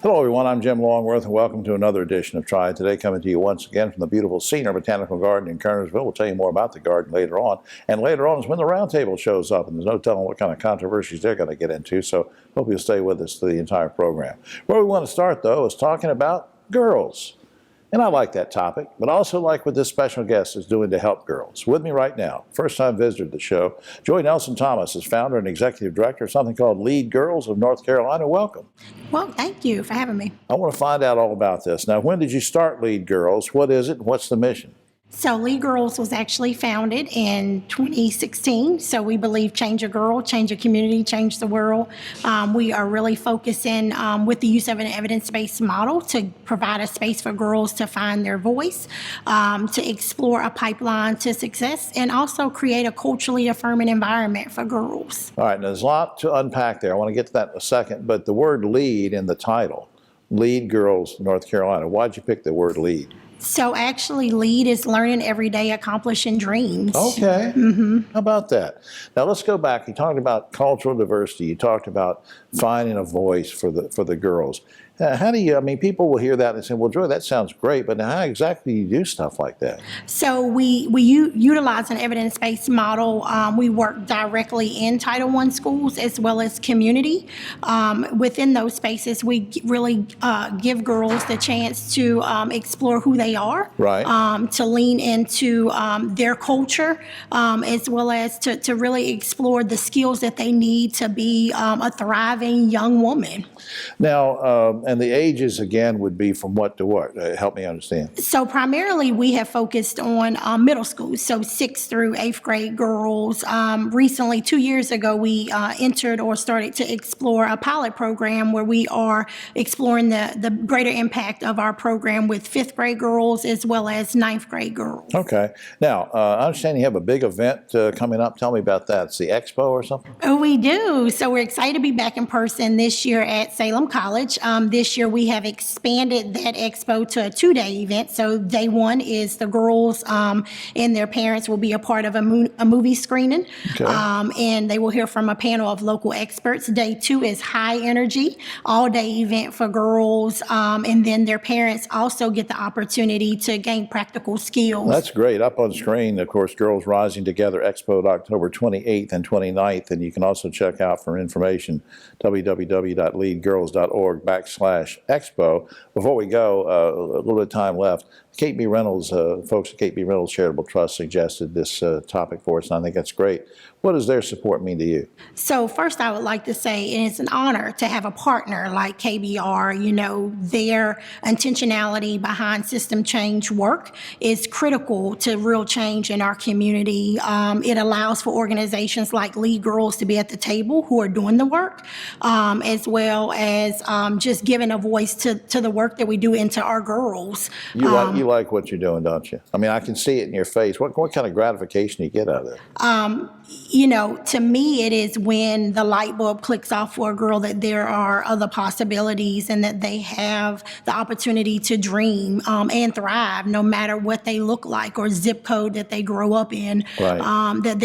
Hello everyone, I'm Jim Longworth and welcome to another edition of Triad Today, coming to you once again from the beautiful Senior Botanical Garden in Kernersville. We'll tell you more about the garden later on. And later on is when the roundtable shows up, and there's no telling what kind of controversies they're going to get into, so hope you'll stay with us through the entire program. Where we want to start, though, is talking about girls. And I like that topic, but I also like what this special guest is doing to help girls. With me right now, first-time visitor to the show, Joy Nelson-Thomas is founder and executive director of something called Lead Girls of North Carolina. Welcome. Well, thank you for having me. I want to find out all about this. Now, when did you start Lead Girls? What is it? What's the mission? So Lead Girls was actually founded in 2016. So we believe change a girl, change a community, change the world. We are really focusing with the use of an evidence-based model to provide a space for girls to find their voice, to explore a pipeline to success, and also create a culturally affirming environment for girls. All right, now there's a lot to unpack there. I want to get to that in a second, but the word lead in the title, Lead Girls North Carolina, why'd you pick the word lead? So actually, LEAD is learning every day, accomplishing dreams. Okay. How about that? Now let's go back. You talked about cultural diversity. You talked about finding a voice for the girls. How do you, I mean, people will hear that and say, well, Joy, that sounds great, but how exactly do you do stuff like that? So we utilize an evidence-based model. We work directly in Title I schools as well as community. Within those spaces, we really give girls the chance to explore who they are, right. To lean into their culture, as well as to really explore the skills that they need to be a thriving young woman. Now, and the ages, again, would be from what to what? Help me understand. So primarily we have focused on middle school, so 6th through 8th grade girls. Recently, 2 years ago, we entered or started to explore a pilot program where we are exploring the greater impact of our program with 5th grade girls as well as 9th grade girls. Okay. Now, I understand you have a big event coming up. Tell me about that. It's the expo or something? Oh, we do. So we're excited to be back in person this year at Salem College. This year we have expanded that expo to a 2-day event. So day one is the girls and their parents will be a part of a movie screening. Okay. And they will hear from a panel of local experts. Day 2 is high energy, all-day event for girls. And then their parents also get the opportunity to gain practical skills. That's great. Up on screen, of course, Girls Rising Together Expo, October 28th and 29th. And you can also check out for information www.leadgirls.org/expo. Before we go, a little bit of time left. Kate B. Reynolds, folks at Kate B. Reynolds Charitable Trust suggested this topic for us, and I think that's great. What does their support mean to you? So first I would like to say, and it's an honor to have a partner like KBR. You know, their intentionality behind system change work is critical to real change in our community. It allows for organizations like Lead Girls to be at the table who are doing the work, as well as just giving a voice to the work that we do into our girls. You like what you're doing, don't you? I mean, I can see it in your face. What kind of gratification do you get out of it? You know, to me, it is when the light bulb clicks off for a girl that there are other possibilities and that they have the opportunity to dream and thrive no matter what they look like or zip code that they grow up in, right. That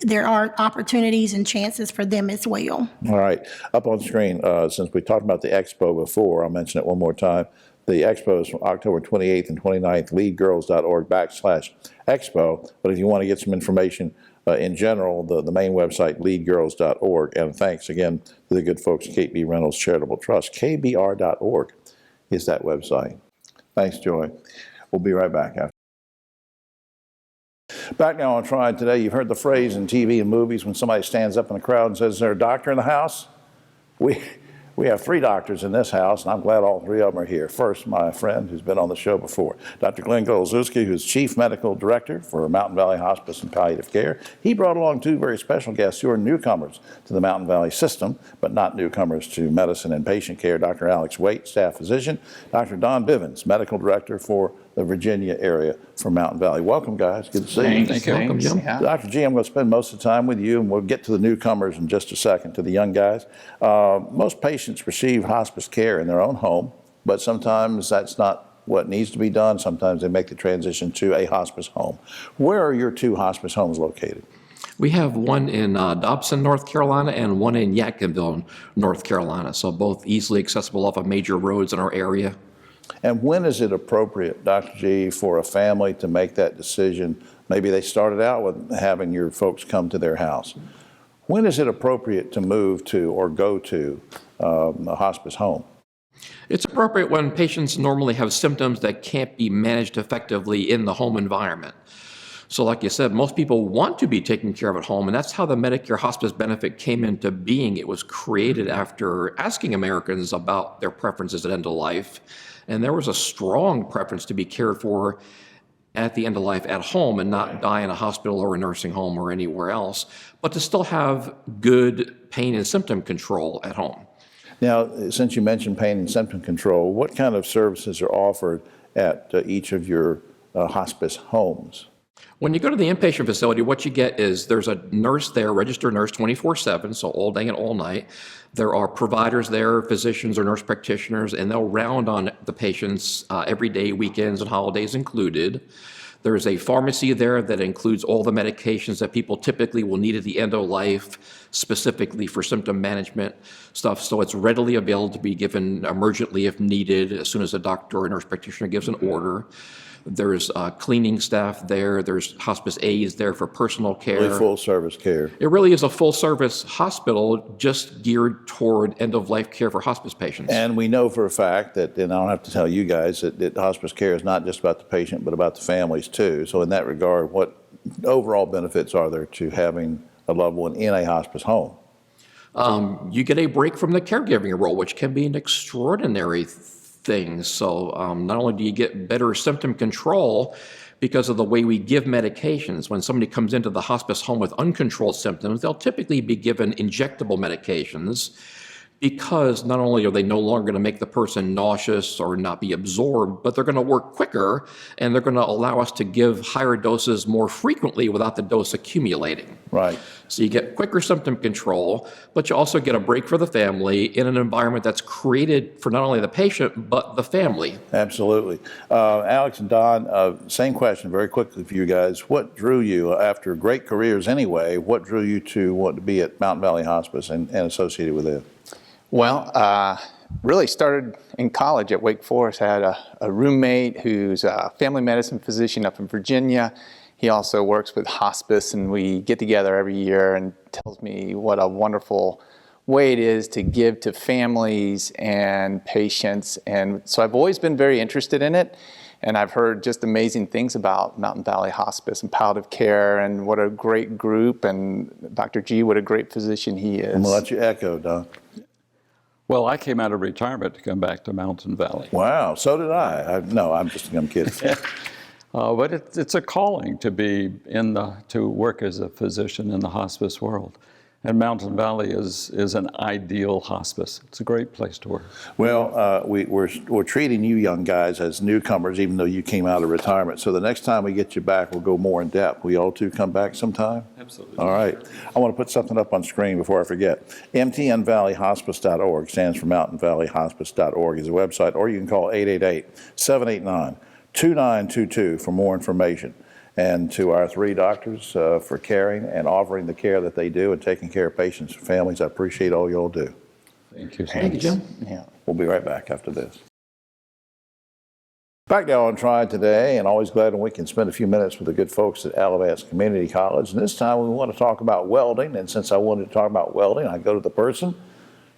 there are opportunities and chances for them as well. All right. Up on screen, since we talked about the expo before, I'll mention it one more time. The expo is from October 28th and 29th, leadgirls.org/expo. But if you want to get some information in general, the main website, leadgirls.org. And thanks again to the good folks at Kate B. Reynolds Charitable Trust. KBR.org is that website. Thanks, Joy. We'll be right back after. Back now on Triad Today. You've heard the phrase in TV and movies when somebody stands up in a crowd and says, is there a doctor in the house? We have 3 doctors in this house, and I'm glad all 3 of them are here. First, my friend who's been on the show before, Dr. Glenn Golzewski, who's Chief Medical Director for Mountain Valley Hospice and Palliative Care. He brought along 2 very special guests who are newcomers to the Mountain Valley system, but not newcomers to medicine and patient care. Dr. Alex Waite, Staff Physician. Dr. Don Bivens, Medical Director for the Virginia area for Mountain Valley. Welcome, guys. Good to see you. Thank you. Welcome, Jim. Dr. G, I'm going to spend most of the time with you, and we'll get to the newcomers in just a second, to the young guys. Most patients receive hospice care in their own home, but sometimes that's not what needs to be done. Sometimes they make the transition to a hospice home. Where are your 2 hospice homes located? We have one in Dobson, North Carolina, and one in Yadkinville, North Carolina, so both easily accessible off of major roads in our area. And when is it appropriate, Dr. G, for a family to make that decision? Maybe they started out with having your folks come to their house. When is it appropriate to move to or go to a hospice home? It's appropriate when patients normally have symptoms that can't be managed effectively in the home environment. So like you said, most people want to be taken care of at home, and that's how the Medicare hospice benefit came into being. It was created after asking Americans about their preferences at end of life, and there was a strong preference to be cared for at the end of life at home and not die in a hospital or a nursing home or anywhere else, but to still have good pain and symptom control at home. Now, since you mentioned pain and symptom control, what kind of services are offered at each of your hospice homes? When you go to the inpatient facility, what you get is there's a nurse there, registered nurse 24/7, so all day and all night. There are providers there, physicians or nurse practitioners, and they'll round on the patients every day, weekends and holidays included. There's a pharmacy there that includes all the medications that people typically will need at the end of life, specifically for symptom management stuff. So it's readily available to be given emergently if needed, as soon as a doctor or nurse practitioner gives an order. There's cleaning staff there. There's hospice aides there for personal care. Really full service care. It really is a full service hospital just geared toward end of life care for hospice patients. And we know for a fact that, and I don't have to tell you guys, that hospice care is not just about the patient, but about the families too. So in that regard, what overall benefits are there to having a loved one in a hospice home? You get a break from the caregiving role, which can be an extraordinary thing. So not only do you get better symptom control because of the way we give medications, when somebody comes into the hospice home with uncontrolled symptoms, they'll typically be given injectable medications, because not only are they no longer going to make the person nauseous or not be absorbed, but they're going to work quicker, and they're going to allow us to give higher doses more frequently without the dose accumulating. Right. So you get quicker symptom control, but you also get a break for the family in an environment that's created for not only the patient, but the family. Absolutely. Alex and Don, same question very quickly for you guys. What drew you, after great careers anyway, what drew you to want to be at Mountain Valley Hospice and associated with it? Well, really started in college at Wake Forest. I had a roommate who's a family medicine physician up in Virginia. He also works with hospice, and we get together every year and tells me what a wonderful way it is to give to families and patients. And so I've always been very interested in it. And I've heard just amazing things about Mountain Valley Hospice and palliative care, and what a great group, and Dr. G, what a great physician he is. I'm going to let you echo, Don. Well, I came out of retirement to come back to Mountain Valley. Wow, so did I. No, I'm kidding. But it's a calling to be to work as a physician in the hospice world. And Mountain Valley is an ideal hospice. It's a great place to work. Well, we're treating you young guys as newcomers, even though you came out of retirement. So the next time we get you back, we'll go more in depth. Will you all two come back sometime? Absolutely. All right. I want to put something up on screen before I forget. MTNValleyHospice.org stands for MountainValleyHospice.org is the website, or you can call 888-789-2922 for more information. And to our three doctors for caring and offering the care that they do and taking care of patients and families, I appreciate all you all do. Thank you. Thank you, Jim. Yeah. We'll be right back after this. Back now on Triad Today, and always glad when we can spend a few minutes with the good folks at Alamance Community College. And this time we want to talk about welding, and since I wanted to talk about welding, I go to the person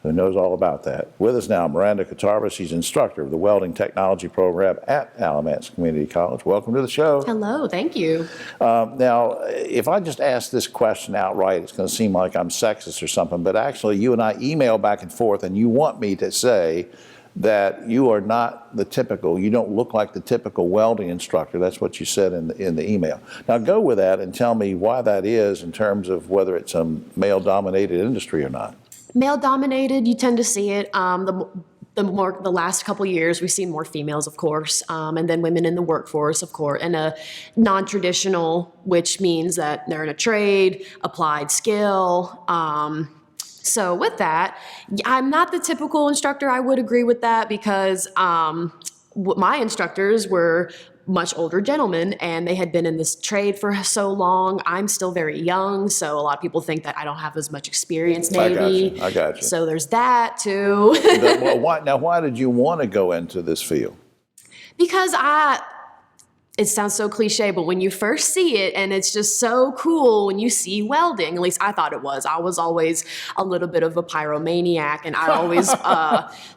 who knows all about that. With us now, Miranda Katarva. She's instructor of the welding technology program at Alamance Community College. Welcome to the show. Hello, thank you. Now, if I just ask this question outright, it's going to seem like I'm sexist or something, but actually you and I email back and forth, and you want me to say that you are not the typical, you don't look like the typical welding instructor. That's what you said in the email. Now go with that and tell me why that is in terms of whether it's a male-dominated industry or not. Male-dominated, you tend to see it. The last couple years, we've seen more females, of course, and then women in the workforce, of course, and a non-traditional, which means that they're in a trade, applied skill. So with that, I'm not the typical instructor. I would agree with that, because my instructors were much older gentlemen, and they had been in this trade for so long. I'm still very young, so a lot of people think that I don't have as much experience, maybe. I got you. So there's that too. Why did you want to go into this field? Because it sounds so cliche, but when you first see it, and it's just so cool when you see welding, at least I thought it was. I was always a little bit of a pyromaniac, and I always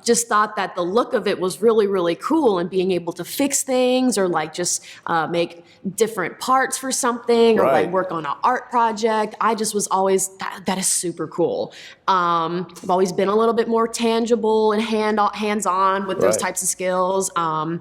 just thought that the look of it was really, really cool, and being able to fix things or like just make different parts for something or Right. like work on an art project. I just was always, that is super cool. I've always been a little bit more tangible and hands-on with those Right. types of skills. I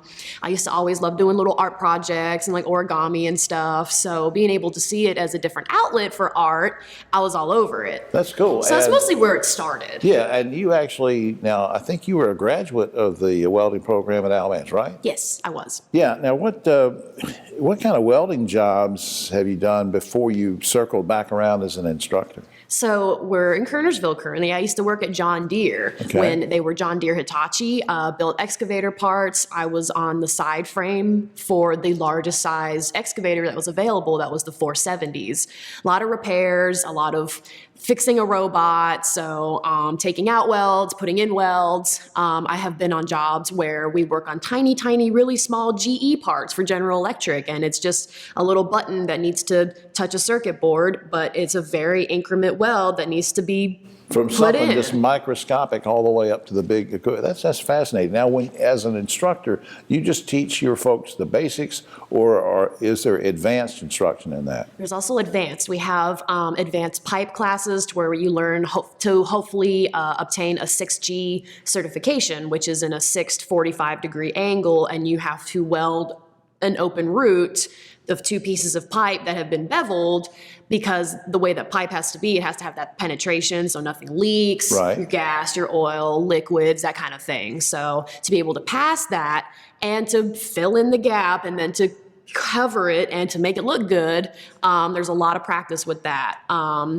used to always love doing little art projects and like origami and stuff. So being able to see it as a different outlet for art, I was all over it. That's cool. So that's And- mostly where it started. Yeah, and you actually, now, I think you were a graduate of the welding program at Alamance, right? Yes, I was. Yeah, now what kind of welding jobs have you done before you circled back around as an instructor? So we're in Kernersville currently. I used to work at John Deere Okay. when they were John Deere Hitachi, built excavator parts. I was on the side frame for the largest size excavator that was available. That was the 470s. A lot of repairs, a lot of fixing a robot, so taking out welds, putting in welds. I have been on jobs where we work on tiny, tiny, really small GE parts for General Electric, and it's just a little button that needs to touch a circuit board, but it's a very increment weld that needs to be From put something in. just microscopic all the way up to the big equipment. That's fascinating. Now, as an instructor, you just teach your folks the basics, or is there advanced instruction in that? There's also advanced. We have advanced pipe classes to where you learn to hopefully obtain a 6G certification, which is in a 6 45-degree angle, and you have to weld an open root of two pieces of pipe that have been beveled, because the way that pipe has to be, it has to have that penetration so nothing leaks, Right. your gas, your oil, liquids, that kind of thing. So to be able to pass that and to fill in the gap and then to cover it and to make it look good, there's a lot of practice with that.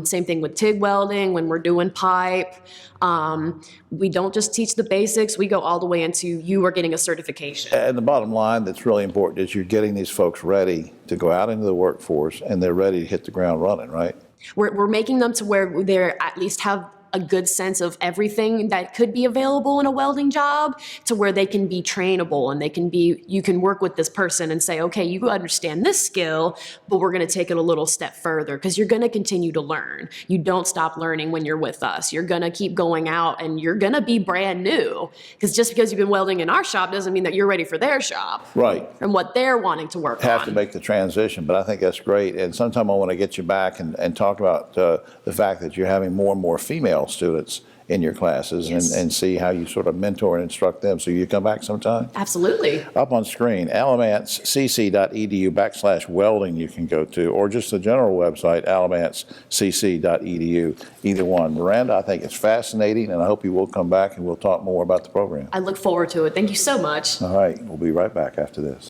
Same thing with TIG welding when we're doing pipe. We don't just teach the basics, we go all the way into you are getting a certification. And the bottom line that's really important is you're getting these folks ready to go out into the workforce, and they're ready to hit the ground running, right? We're making them to where they at least have a good sense of everything that could be available in a welding job, to where they can be trainable and you can work with this person and say, okay, you understand this skill, but we're going to take it a little step further, because you're going to continue to learn. You don't stop learning when you're with us. You're going to keep going out and you're going to be brand new, because just because you've been welding in our shop doesn't mean that you're ready for their shop. Right. And what they're wanting to work Have on. to make the transition, but I think that's great. And sometime I want to get you back and talk about the fact that you're having more and more female students in your classes. Yes. and see how you sort of mentor and instruct them. So you come back sometime? Absolutely. Up on screen, alamancecc.edu/welding you can go to, or just the general website, alamancecc.edu. Either one. Miranda, I think it's fascinating, and I hope you will come back and we'll talk more about the program. I look forward to it. Thank you so much. All right, we'll be right back after this.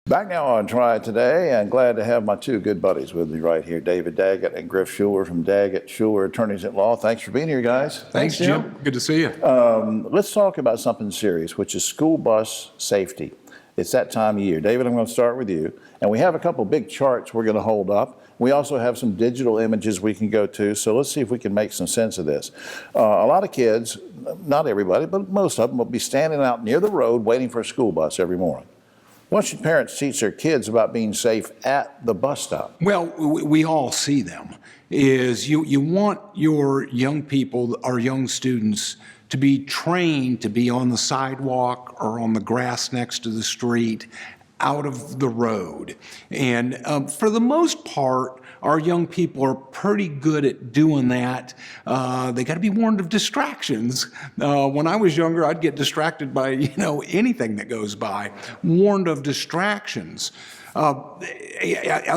Back now on Triad Today, and glad to have my two good buddies with me right here, David Daggett and Griff Schuler from Daggett Schuler Attorneys at Law. Thanks for being here, guys. Thanks, Jim. Good to see you. Let's talk about something serious, which is school bus safety. It's that time of year. David, I'm going to start with you. And we have a couple big charts we're going to hold up. We also have some digital images we can go to, so let's see if we can make some sense of this. A lot of kids, not everybody, but most of them will be standing out near the road waiting for a school bus every morning. What should parents teach their kids about being safe at the bus stop? Well, we all see them. You want your young people, our young students, to be trained to be on the sidewalk or on the grass next to the street, out of the road. And for the most part, our young people are pretty good at doing that. They got to be warned of distractions. When I was younger, I'd get distracted by anything that goes by. Warned of distractions. I'll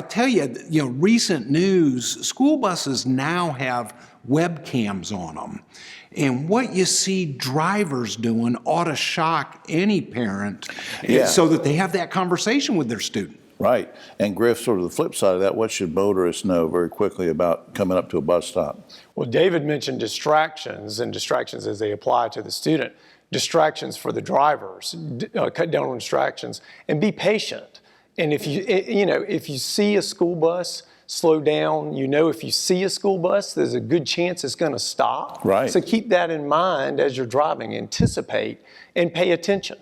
tell you, recent news, school buses now have webcams on them. And what you see drivers doing ought to shock any parent, Yeah. so that they have that conversation with their student. Right. And Griff, sort of the flip side of that, what should motorists know very quickly about coming up to a bus stop? Well, David mentioned distractions, and distractions as they apply to the student. Distractions for the drivers, cut down on distractions, and be patient. And if you see a school bus, slow down. If you see a school bus, there's a good chance it's going to stop. Right. So keep that in mind as you're driving. Anticipate and pay attention.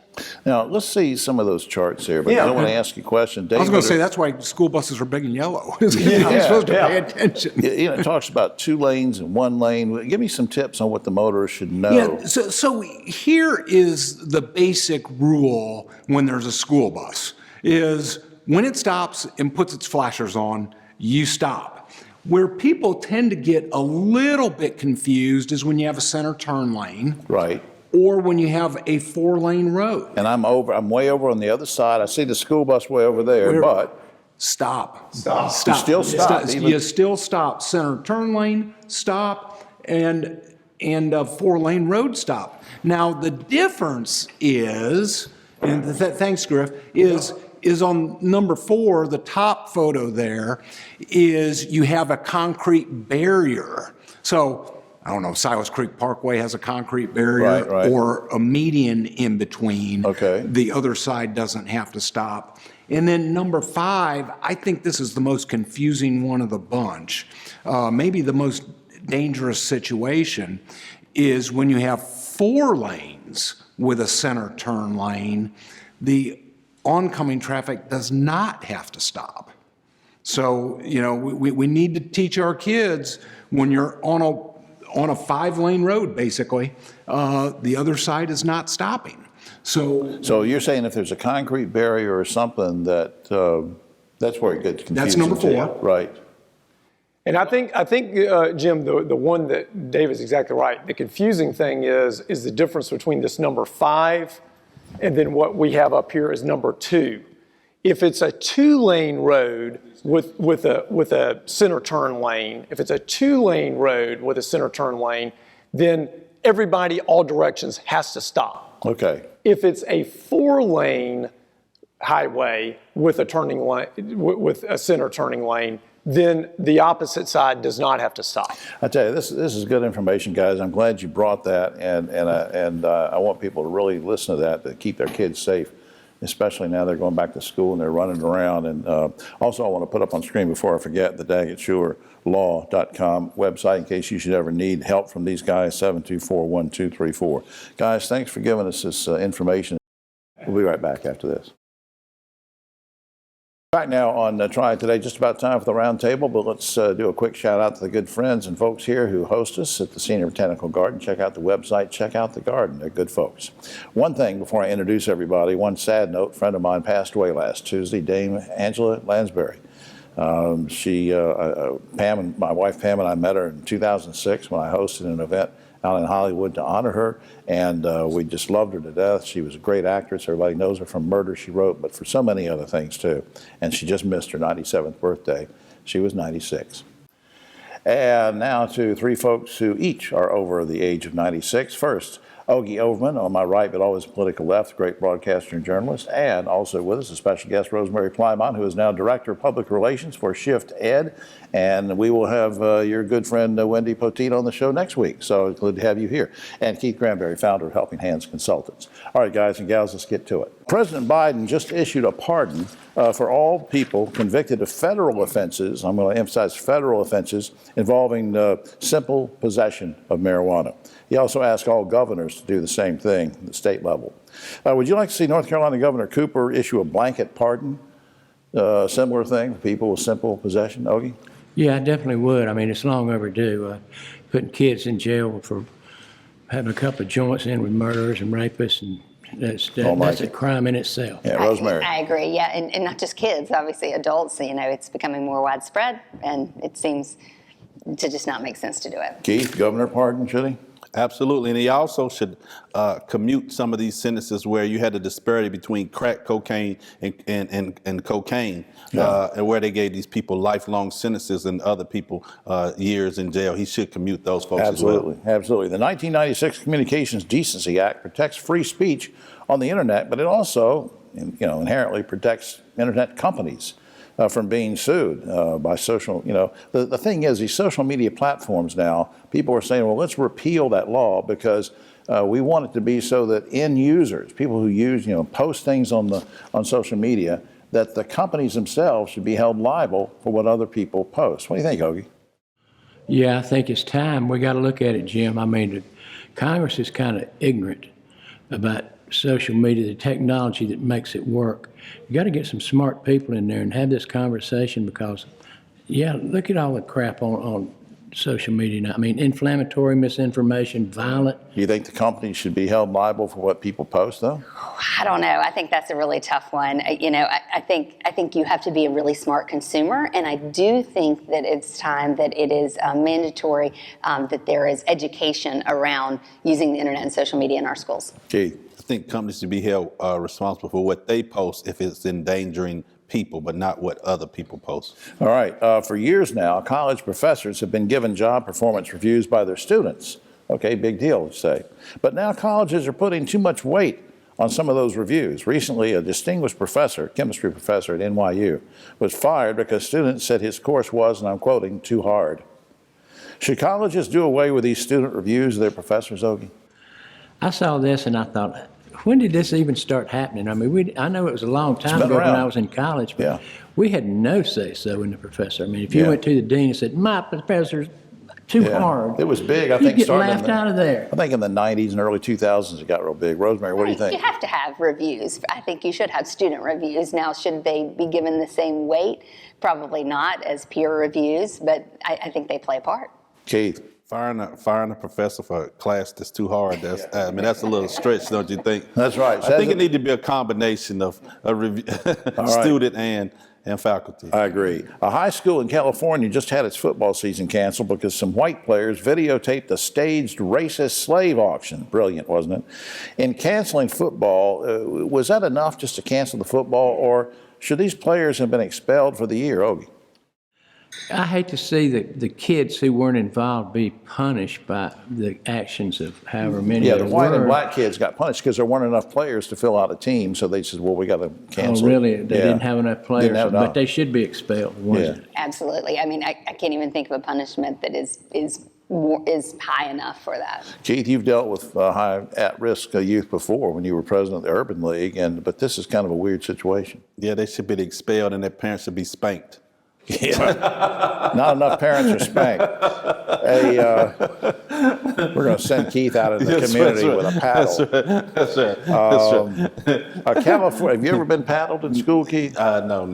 Now, let's see some of those charts here, but I don't want to ask you a question. David, I was going to say that's why school buses are big and yellow. You're supposed to pay attention. it talks about 2 lanes and 1 lane. Give me some tips on what the motorist should know. Yeah, so here is the basic rule when there's a school bus, is when it stops and puts its flashers on, you stop. Where people tend to get a little bit confused is when you have a center turn lane. Right. Or when you have a 4-lane road. And I'm way over on the other side. I see the school bus way over there, but Stop. You still stop, You still stop. Center turn lane, stop, and a 4-lane road stop. Now, the difference is, and thanks, Griff, is on number 4, the top photo there, is you have a concrete barrier. So, I don't know, Silas Creek Parkway has a concrete barrier, right. or a median in between. Okay. The other side doesn't have to stop. And then number 5, I think this is the most confusing one of the bunch. Maybe the most dangerous situation is when you have 4 lanes with a center turn lane, the oncoming traffic does not have to stop. So, we need to teach our kids when you're on a 5-lane road, basically, the other side is not stopping. So you're saying if there's a concrete barrier or something that's where it gets confusing. That's number 4. Right. And I think Jim, the one that Dave is exactly right. The confusing thing is the difference between this number 5 and then what we have up here is number 2. If it's a 2-lane road with a center turn lane, if it's a 2-lane road with a center turn lane, then everybody, all directions, has to stop. Okay. If it's a 4-lane highway with a turning lane, with a center turning lane, then the opposite side does not have to stop. I tell you, this is good information, guys. I'm glad you brought that, and I want people to really listen to that, to keep their kids safe, especially now they're going back to school and they're running around. And also I want to put up on screen before I forget the DaggettSchewerLaw.com website in case you should ever need help from these guys, 724-1234. Guys, thanks for giving us this information. We'll be right back after this. Right now on Triad Today, just about time for the round table, but let's do a quick shout out to the good friends and folks here who host us at the Senior Botanical Garden. Check out the website, check out the garden. They're good folks. One thing before I introduce everybody, one sad note, a friend of mine passed away last Tuesday, Dame Angela Lansbury. Pam and my wife Pam and I met her in 2006 when I hosted an event out in Hollywood to honor her, and we just loved her to death. She was a great actress. Everybody knows her from Murder, She Wrote, but for so many other things too. And she just missed her 97th birthday. She was 96. And now to 3 folks who each are over the age of 96. First, Ogie Overman, on my right, but always political left, great broadcaster and journalist, and also with us a special guest, Rosemary Plymont, who is now Director of Public Relations for Shift Ed, and we will have your good friend Wendy Poteet on the show next week, so glad to have you here, and Keith Granberry, founder of Helping Hands Consultants. All right, guys and gals, let's get to it. President Biden just issued a pardon for all people convicted of federal offenses, I'm going to emphasize federal offenses, involving simple possession of marijuana. He also asked all governors to do the same thing at the state level. Would you like to see North Carolina Governor Cooper issue a blanket pardon, similar thing for people with simple possession? Ogie? Yeah, I definitely would. I mean, it's long overdue. Putting kids in jail for having a couple of joints in with murderers and rapists, and that's a crime in itself. Yeah, Rosemary. I agree, yeah, and not just kids, obviously adults, it's becoming more widespread, and it seems to just not make sense to do it. Keith, governor pardon, should he? Absolutely, and he also should commute some of these sentences where you had a disparity between crack cocaine and cocaine, and where they gave these people lifelong sentences and other people years in jail. He should commute those folks as well. Absolutely. The 1996 Communications Decency Act protects free speech on the internet, but it also inherently protects internet companies from being sued by social, the thing is, these social media platforms now, people are saying, well, let's repeal that law because we want it to be so that end users, people who use, post things on social media, that the companies themselves should be held liable for what other people post. What do you think, Ogie? Yeah, I think it's time. We got to look at it, Jim. I mean, Congress is kind of ignorant about social media, the technology that makes it work. You got to get some smart people in there and have this conversation because, yeah, look at all the crap on social media now. I mean, inflammatory, misinformation, violent. Do you think the companies should be held liable for what people post, though? I don't know. I think that's a really tough one. I think you have to be a really smart consumer, and I do think that it's time that it is mandatory that there is education around using the internet and social media in our schools. Keith? I think companies should be held responsible for what they post if it's endangering people, but not what other people post. All right. For years now, college professors have been given job performance reviews by their students. Okay, big deal, let's say. But now colleges are putting too much weight on some of those reviews. Recently, a distinguished professor, chemistry professor at NYU, was fired because students said his course was, and I'm quoting, too hard. Should colleges do away with these student reviews of their professors, Ogie? I saw this and I thought, when did this even start happening? I mean, I know it was a long time ago when I was in college, but we had no say-so in the professor. I mean, if you went to the dean and said, my professor's too hard. It was big, I think, think, get laughed out of there. I think in the 90s and early 2000s it got real big. Rosemary, what do you think? You have to have reviews. I think you should have student reviews. Now, should they be given the same weight? Probably not as peer reviews, but I think they play a part. Keith? Firing a professor for a class that's too hard, that's a little stretch, don't you think? That's right. I think it needs to be a combination of a student and faculty. I agree. A high school in California just had its football season canceled because some white players videotaped a staged racist slave auction. Brilliant, wasn't it? In canceling football, was that enough just to cancel the football, or should these players have been expelled for the year, Ogie? I hate to see the kids who weren't involved be punished by the actions of however many Yeah, there the white were. and black kids got punished because there weren't enough players to fill out a team, so they said, well, we got to cancel. Oh, really? They didn't have enough players, Didn't have enough. but they should be expelled. Absolutely. I mean, I can't even think of a punishment that is high enough for that. Keith, you've dealt with high at-risk youth before when you were president of the Urban League, but this is kind of a weird situation. Yeah, they should be expelled and their parents should be spanked. Yeah. Not enough parents are spanked. We're going to send Keith out in the community with a paddle. That's right. California, have you ever been paddled in school, Keith? No.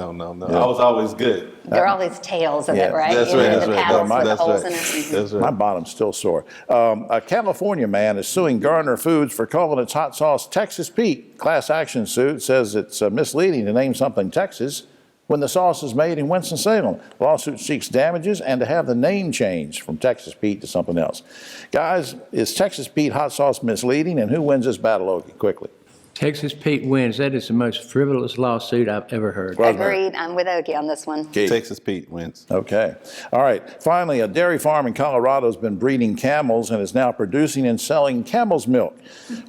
I was always good. There are all these tales of it, right? That's You know, right. the That's paddles right. with the That's holes right. in it. That's right. My bottom's still sore. A California man is suing Garner Foods for calling its hot sauce Texas Pete. Class action suit says it's misleading to name something Texas when the sauce is made in Winston-Salem. The lawsuit seeks damages and to have the name changed from Texas Pete to something else. Guys, is Texas Pete hot sauce misleading, and who wins this battle, Ogie? Quickly. Texas Pete wins. That is the most frivolous lawsuit I've ever heard. Agreed. I'm with Ogie on this one. Keith. Texas Pete wins. Okay. All right. Finally, a dairy farm in Colorado has been breeding camels and is now producing and selling camel's milk.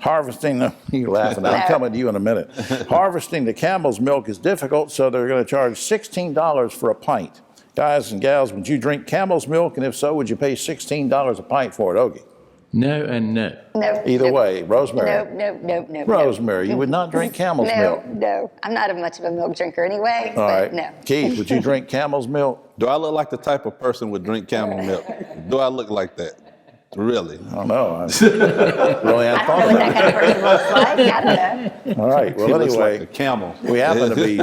Harvesting, you're laughing, I'm coming to you in a minute. Harvesting the camel's milk is difficult, so they're going to charge $16 for a pint. Guys and gals, would you drink camel's milk? And if so, would you pay $16 a pint for it, Ogie? No and no. No. Either way, Rosemary. No. Rosemary, you would not drink camel's milk. No. I'm not much of a milk drinker anyway, All but right. no. Keith, would you drink camel's milk? Do I look like the type of person would drink camel milk? Do I look like that? Really? I don't know. Really hadn't I don't thought know what about that kind of person looks like. I don't know. it. All right. He Well, looks anyway, like a camel. we happen to be.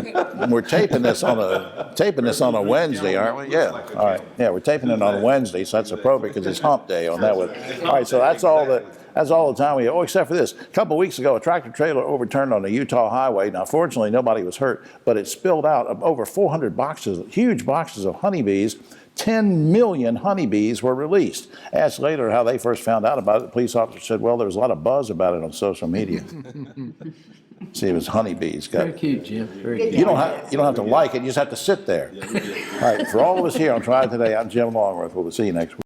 We're taping this on a Wednesday, aren't we? Yeah. All right. Yeah, we're taping it on a Wednesday, so that's appropriate because it's Hump Day on that one. All right. So that's all the time we have. Oh, except for this. A couple of weeks ago, a tractor trailer overturned on a Utah highway. Now, fortunately, nobody was hurt, but it spilled out of over 400 boxes, huge boxes of honeybees. 10 million honeybees were released. Asked later how they first found out about it, the police officer said, well, there was a lot of buzz about it on social media. See, it was honeybees. Very cute, Jim. Very cute. You don't have to like it, you just have to sit there. All right, for all of us here on Triad Today, I'm Jim Longworth. We'll see you next week.